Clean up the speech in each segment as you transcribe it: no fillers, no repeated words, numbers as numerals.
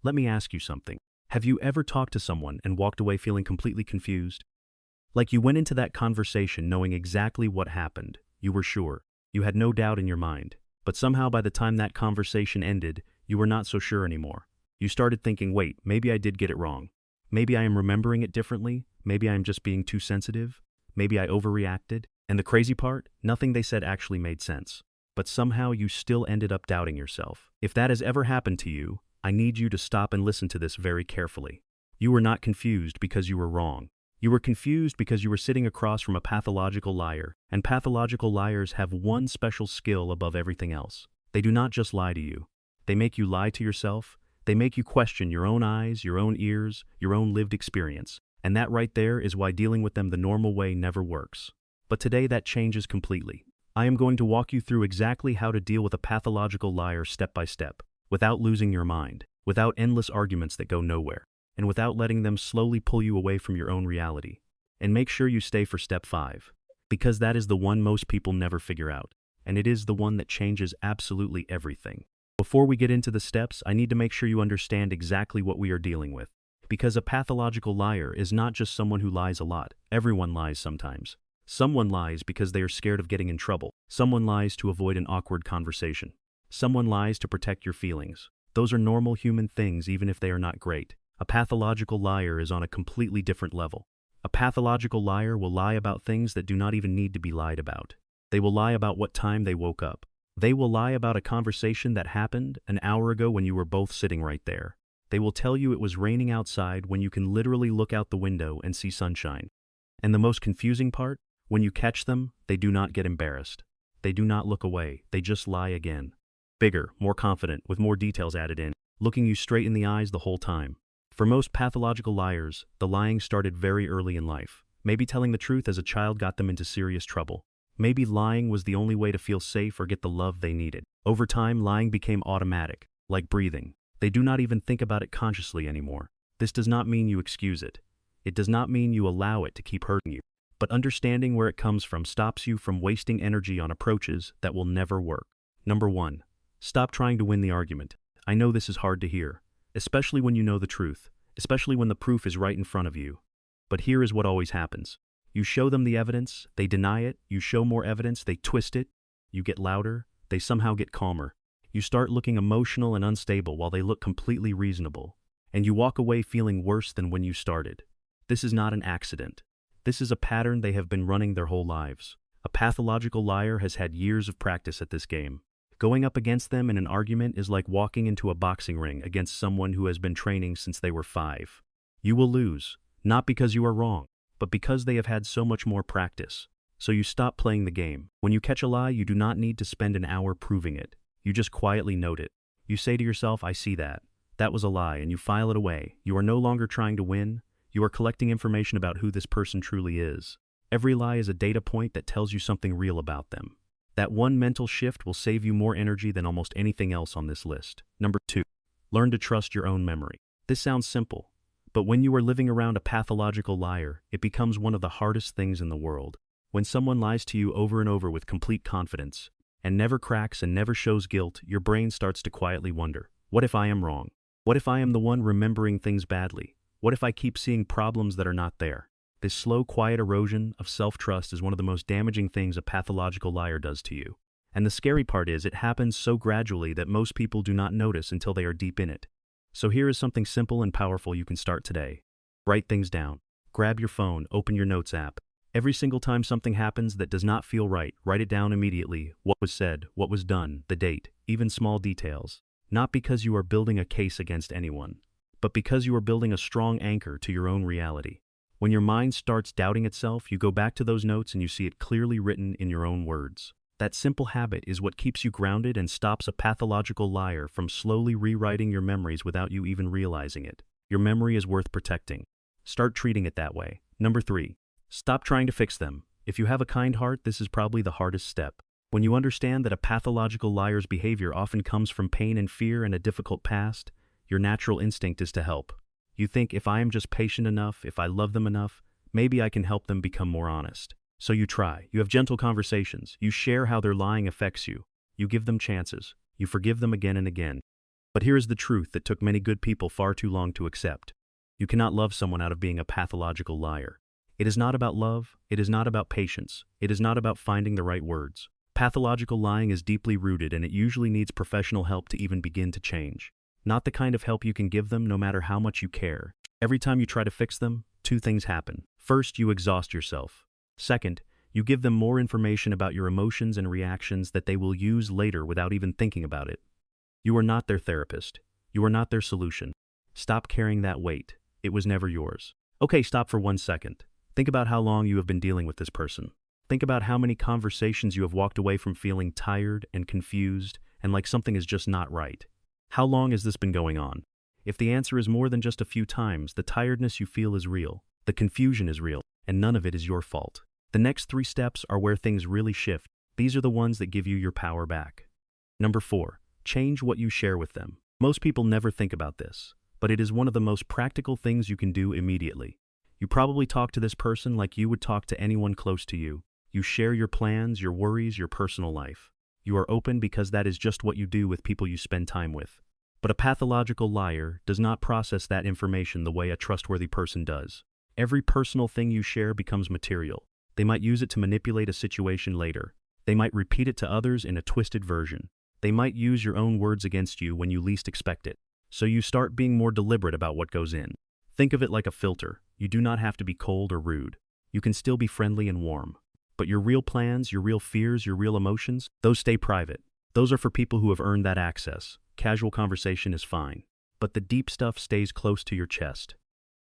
Let me ask you something. Have you ever talked to someone and walked away feeling completely confused? Like you went into that conversation knowing exactly what happened. You were sure. You had no doubt in your mind. But somehow by the time that conversation ended, you were not so sure anymore. You started thinking, wait, maybe I did get it wrong. Maybe I am remembering it differently. Maybe I am just being too sensitive. Maybe I overreacted. And the crazy part, nothing they said actually made sense. But somehow you still ended up doubting yourself. If that has ever happened to you, I need you to stop and listen to this very carefully. You were not confused because you were wrong. You were confused because you were sitting across from a pathological liar, and pathological liars have one special skill above everything else. They do not just lie to you. They make you lie to yourself. They make you question your own eyes, your own ears, your own lived experience. And that right there is why dealing with them the normal way never works. But today that changes completely. I am going to walk you through exactly how to deal with a pathological liar step by step, without losing your mind, without endless arguments that go nowhere, and without letting them slowly pull you away from your own reality. And make sure you stay for step 5, because that is the one most people never figure out, and it is the one that changes absolutely everything. Before we get into the steps, I need to make sure you understand exactly what we are dealing with. Because a pathological liar is not just someone who lies a lot. Everyone lies sometimes. Someone lies because they are scared of getting in trouble. Someone lies to avoid an awkward conversation. Someone lies to protect your feelings. Those are normal human things even if they are not great. A pathological liar is on a completely different level. A pathological liar will lie about things that do not even need to be lied about. They will lie about what time they woke up. They will lie about a conversation that happened an hour ago when you were both sitting right there. They will tell you it was raining outside when you can literally look out the window and see sunshine. And the most confusing part? When you catch them, they do not get embarrassed. They do not look away. They just lie again. Bigger, more confident, with more details added in, looking you straight in the eyes the whole time. For most pathological liars, the lying started very early in life. Maybe telling the truth as a child got them into serious trouble. Maybe lying was the only way to feel safe or get the love they needed. Over time, lying became automatic, like breathing. They do not even think about it consciously anymore. This does not mean you excuse it. It does not mean you allow it to keep hurting you. But understanding where it comes from stops you from wasting energy on approaches that will never work. Number 1. Stop trying to win the argument. I know this is hard to hear, especially when you know the truth, especially when the proof is right in front of you. But here is what always happens. You show them the evidence, they deny it, you show more evidence, they twist it, you get louder, they somehow get calmer. You start looking emotional and unstable while they look completely reasonable. And you walk away feeling worse than when you started. This is not an accident. This is a pattern they have been running their whole lives. A pathological liar has had years of practice at this game. Going up against them in an argument is like walking into a boxing ring against someone who has been training since they were 5. You will lose, not because you are wrong, but because they have had so much more practice. So you stop playing the game. When you catch a lie, you do not need to spend an hour proving it. You just quietly note it. You say to yourself, I see that. That was a lie, and you file it away. You are no longer trying to win. You are collecting information about who this person truly is. Every lie is a data point that tells you something real about them. That one mental shift will save you more energy than almost anything else on this list. Number 2. Learn to trust your own memory. This sounds simple, but when you are living around a pathological liar, it becomes one of the hardest things in the world. When someone lies to you over and over with complete confidence, and never cracks and never shows guilt, your brain starts to quietly wonder, what if I am wrong? What if I am the one remembering things badly? What if I keep seeing problems that are not there? This slow, quiet erosion of self-trust is one of the most damaging things a pathological liar does to you. And the scary part is it happens so gradually that most people do not notice until they are deep in it. So here is something simple and powerful you can start today. Write things down. Grab your phone, open your notes app. Every single time something happens that does not feel right, write it down immediately. What was said, what was done, the date, even small details. Not because you are building a case against anyone, but because you are building a strong anchor to your own reality. When your mind starts doubting itself, you go back to those notes and you see it clearly written in your own words. That simple habit is what keeps you grounded and stops a pathological liar from slowly rewriting your memories without you even realizing it. Your memory is worth protecting. Start treating it that way. Number 3. Stop trying to fix them. If you have a kind heart, this is probably the hardest step. When you understand that a pathological liar's behavior often comes from pain and fear and a difficult past, your natural instinct is to help. You think, if I am just patient enough, if I love them enough, maybe I can help them become more honest. So you try. You have gentle conversations. You share how their lying affects you. You give them chances. You forgive them again and again. But here is the truth that took many good people far too long to accept. You cannot love someone out of being a pathological liar. It is not about love, it is not about patience, it is not about finding the right words. Pathological lying is deeply rooted and it usually needs professional help to even begin to change. Not the kind of help you can give them no matter how much you care. Every time you try to fix them, two things happen. First, you exhaust yourself. Second, you give them more information about your emotions and reactions that they will use later without even thinking about it. You are not their therapist. You are not their solution. Stop carrying that weight. It was never yours. Okay, stop for 1 second. Think about how long you have been dealing with this person. Think about how many conversations you have walked away from feeling tired and confused and like something is just not right. How long has this been going on? If the answer is more than just a few times, the tiredness you feel is real, the confusion is real, and none of it is your fault. The next 3 steps are where things really shift. These are the ones that give you your power back. Number 4, change what you share with them. Most people never think about this, but it is one of the most practical things you can do immediately. You probably talk to this person like you would talk to anyone close to you. You share your plans, your worries, your personal life. You are open because that is just what you do with people you spend time with. But a pathological liar does not process that information the way a trustworthy person does. Every personal thing you share becomes material. They might use it to manipulate a situation later. They might repeat it to others in a twisted version. They might use your own words against you when you least expect it. So you start being more deliberate about what goes in. Think of it like a filter. You do not have to be cold or rude. You can still be friendly and warm. But your real plans, your real fears, your real emotions, those stay private. Those are for people who have earned that access. Casual conversation is fine. But the deep stuff stays close to your chest.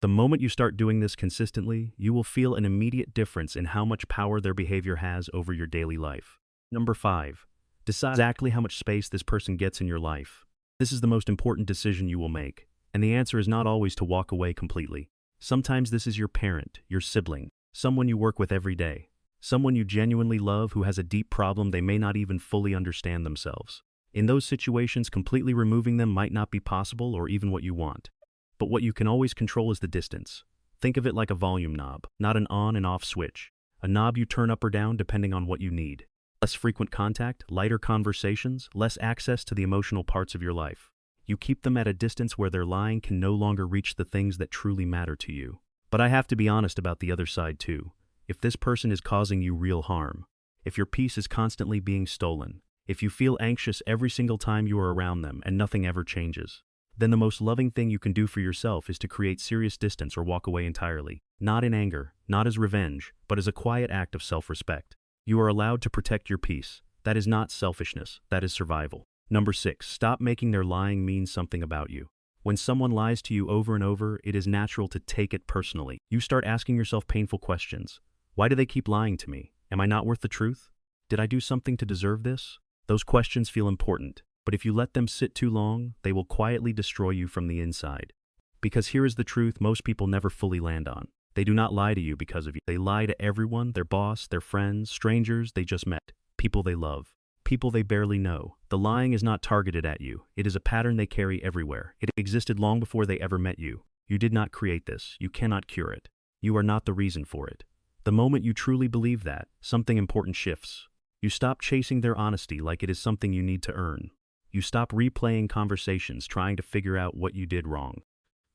The moment you start doing this consistently, you will feel an immediate difference in how much power their behavior has over your daily life. Number 5, decide exactly how much space this person gets in your life. This is the most important decision you will make. And the answer is not always to walk away completely. Sometimes this is your parent, your sibling, someone you work with every day, someone you genuinely love who has a deep problem they may not even fully understand themselves. In those situations, completely removing them might not be possible or even what you want. But what you can always control is the distance. Think of it like a volume knob, not an on and off switch. A knob you turn up or down depending on what you need. Less frequent contact, lighter conversations, less access to the emotional parts of your life. You keep them at a distance where their lying can no longer reach the things that truly matter to you. But I have to be honest about the other side too. If this person is causing you real harm, if your peace is constantly being stolen, if you feel anxious every single time you are around them and nothing ever changes, then the most loving thing you can do for yourself is to create serious distance or walk away entirely. Not in anger, not as revenge, but as a quiet act of self-respect. You are allowed to protect your peace. That is not selfishness, that is survival. Number 6, stop making their lying mean something about you. When someone lies to you over and over, it is natural to take it personally. You start asking yourself painful questions. Why do they keep lying to me? Am I not worth the truth? Did I do something to deserve this? Those questions feel important, but if you let them sit too long, they will quietly destroy you from the inside. Because here is the truth most people never fully land on. They do not lie to you because of you. They lie to everyone, their boss, their friends, strangers they just met, people they love, people they barely know. The lying is not targeted at you. It is a pattern they carry everywhere. It existed long before they ever met you. You did not create this. You cannot cure it. You are not the reason for it. The moment you truly believe that, something important shifts. You stop chasing their honesty like it is something you need to earn. You stop replaying conversations trying to figure out what you did wrong.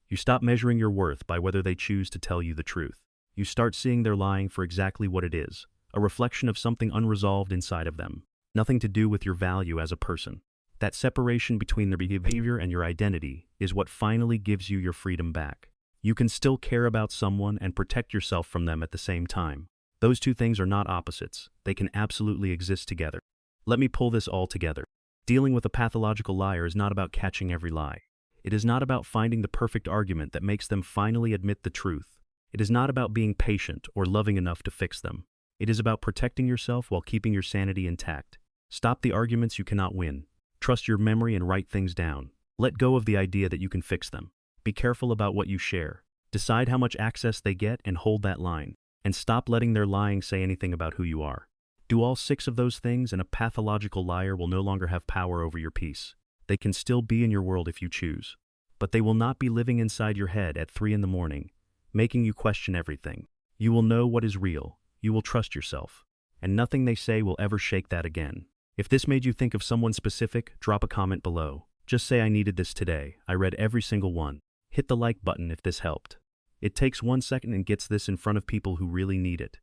You stop measuring your worth by whether they choose to tell you the truth. You start seeing their lying for exactly what it is, a reflection of something unresolved inside of them. Nothing to do with your value as a person. That separation between their behavior and your identity is what finally gives you your freedom back. You can still care about someone and protect yourself from them at the same time. Those two things are not opposites. They can absolutely exist together. Let me pull this all together. Dealing with a pathological liar is not about catching every lie. It is not about finding the perfect argument that makes them finally admit the truth. It is not about being patient or loving enough to fix them. It is about protecting yourself while keeping your sanity intact. Stop the arguments you cannot win. Trust your memory and write things down. Let go of the idea that you can fix them. Be careful about what you share. Decide how much access they get and hold that line. And stop letting their lying say anything about who you are. Do all 6 of those things and a pathological liar will no longer have power over your peace. They can still be in your world if you choose. But they will not be living inside your head at 3 in the morning, making you question everything. You will know what is real. You will trust yourself. And nothing they say will ever shake that again. If this made you think of someone specific, drop a comment below. Just say I needed this today. I read every single one. Hit the like button if this helped. It takes 1 second and gets this in front of people who really need it.